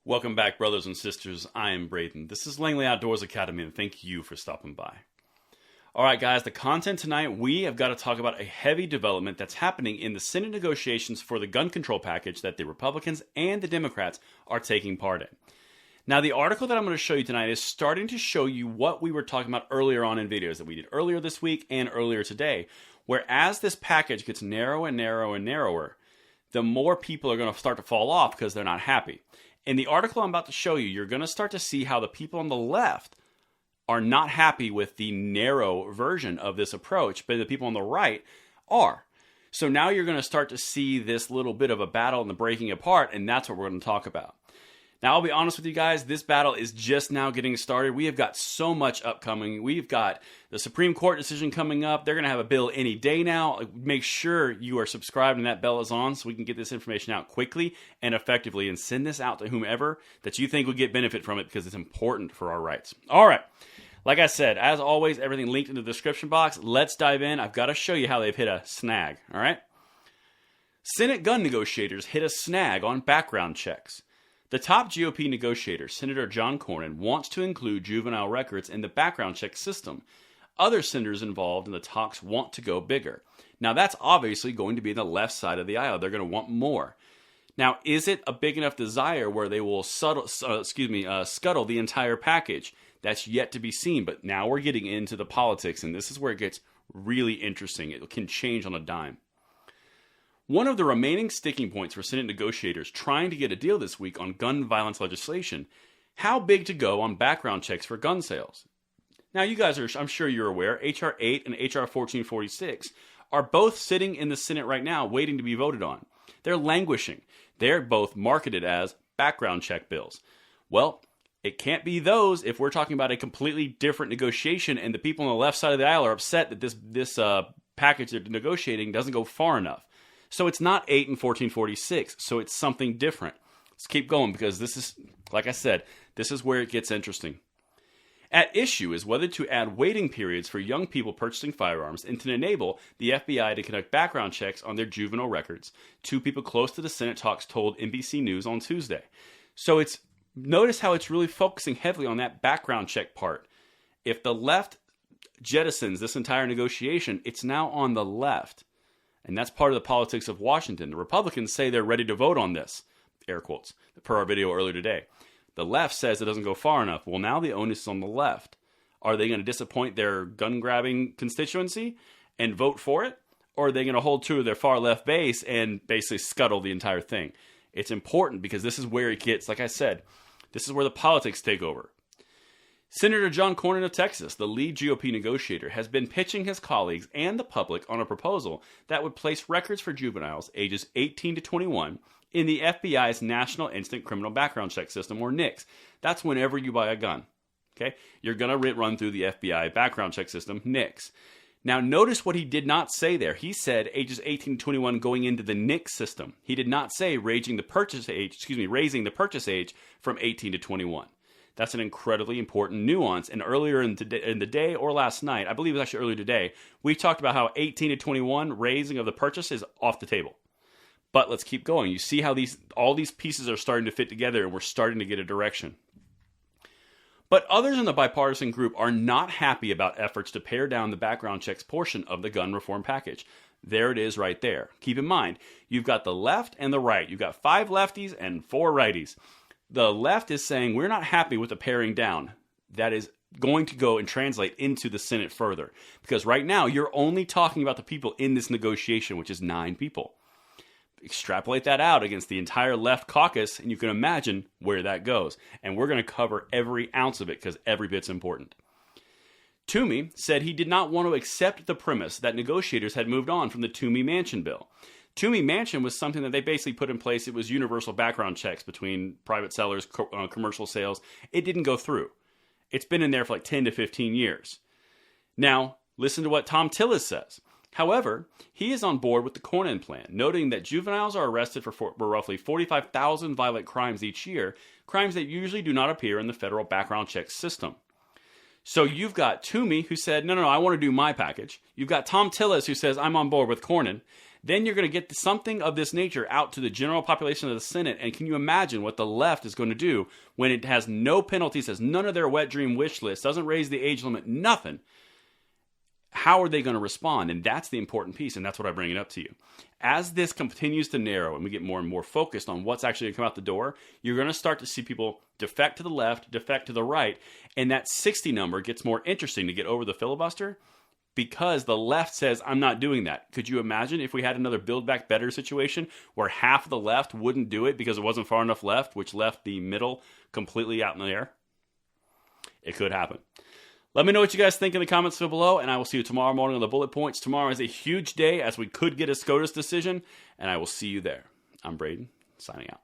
Welcome back, brothers and sisters. I am Braden. This is Langley Outdoors Academy, and thank you for stopping by. Alright guys, the content tonight, we have got to talk about a heavy development that's happening in the Senate negotiations for the gun control package that the Republicans and the Democrats are taking part in. Now, the article that I'm going to show you tonight is starting to show you what we were talking about earlier on in videos that we did earlier this week and earlier today, where as this package gets narrow and narrow and narrower, the more people are going to start to fall off because they're not happy. In the article I'm about to show you, you're going to start to see how the people on the left are not happy with the narrow version of this approach, but the people on the right are. So now you're going to start to see this little bit of a battle and the breaking apart, and that's what we're going to talk about. Now, I'll be honest with you guys, this battle is just now getting started. We have got so much upcoming. We've got the Supreme Court decision coming up. They're going to have a bill any day now. Make sure you are subscribed and that bell is on so we can get this information out quickly and effectively and send this out to whomever that you think would get benefit from it because it's important for our rights. All right. Like I said, as always, everything linked in the description box. Let's dive in. I've got to show you how they've hit a snag. All right. Senate gun negotiators hit a snag on background checks. The top GOP negotiator, Senator John Cornyn, wants to include juvenile records in the background check system. Other senators involved in the talks want to go bigger. Now, that's obviously going to be the left side of the aisle. They're going to want more. Now, is it a big enough desire where they will scuttle the entire package? That's yet to be seen, but now we're getting into the politics, and this is where it gets really interesting. It can change on a dime. One of the remaining sticking points for Senate negotiators trying to get a deal this week on gun violence legislation, how big to go on background checks for gun sales. Now, you guys are, I'm sure you're aware, H.R. 8 and H.R. 1446 are both sitting in the Senate right now waiting to be voted on. They're languishing. They're both marketed as background check bills. Well, it can't be those if we're talking about a completely different negotiation and the people on the left side of the aisle are upset that this package they're negotiating doesn't go far enough. So it's not 8 and 1446, so it's something different. Let's keep going because this is, like I said, this is where it gets interesting. At issue is whether to add waiting periods for young people purchasing firearms and to enable the FBI to conduct background checks on their juvenile records. Two people close to the Senate talks told NBC News on Tuesday. So notice how it's really focusing heavily on that background check part. If the left jettisons this entire negotiation, it's now on the left. And that's part of the politics of Washington. The Republicans say they're ready to vote on this, air quotes, per our video earlier today. The left says it doesn't go far enough. Well, now the onus is on the left. Are they going to disappoint their gun-grabbing constituency and vote for it? Or are they going to hold true to their far-left base and basically scuttle the entire thing? It's important because this is where it gets, like I said, this is where the politics take over. Senator John Cornyn of Texas, the lead GOP negotiator, has been pitching his colleagues and the public on a proposal that would place records for juveniles ages 18 to 21 in the FBI's National Instant Criminal Background Check System, or NICS. That's whenever you buy a gun. Okay, you're going to run through the FBI background check system, NICS. Now, notice what he did not say there. He said ages 18 to 21 going into the NICS system. He did not say raising the purchase age from 18 to 21. That's an incredibly important nuance. And earlier in the day or last night, I believe it was actually earlier today, we talked about how 18 to 21 raising of the purchase is off the table. But let's keep going. You see how all these pieces are starting to fit together and we're starting to get a direction. But others in the bipartisan group are not happy about efforts to pare down the background checks portion of the gun reform package. There it is right there. Keep in mind, you've got the left and the right. You've got 5 lefties and 4 righties. The left is saying we're not happy with the paring down. That is going to go and translate into the Senate further. Because right now, you're only talking about the people in this negotiation, which is 9 people. Extrapolate that out against the entire left caucus, and you can imagine where that goes. And we're going to cover every ounce of it because every bit's important. Toomey said he did not want to accept the premise that negotiators had moved on from the Toomey Manchin bill. Toomey Manchin was something that they basically put in place. It was universal background checks between private sellers, commercial sales. It didn't go through. It's been in there for like 10 to 15 years. Now, listen to what Tom Tillis says. However, he is on board with the Cornyn plan, noting that juveniles are arrested for roughly 45,000 violent crimes each year, crimes that usually do not appear in the federal background check system. So you've got Toomey who said, no, I want to do my package. You've got Tom Tillis who says, I'm on board with Cornyn. then you're going to get something of this nature out to the general population of the Senate. And can you imagine what the left is going to do when it has no penalties, has none of their wet dream wish list, doesn't raise the age limit, nothing? How are they going to respond? And that's the important piece, and that's what I bring it up to you. As this continues to narrow and we get more and more focused on what's actually going to come out the door, you're going to start to see people defect to the left, defect to the right, and that 60 number gets more interesting to get over the filibuster because the left says, I'm not doing that. Could you imagine if we had another Build Back Better situation where half of the left wouldn't do it because it wasn't far enough left, which left the middle completely out in the air? It could happen. Let me know what you guys think in the comments below, and I will see you tomorrow morning on the Bullet Points. Tomorrow is a huge day as we could get a SCOTUS decision, and I will see you there. I'm Braden, signing out.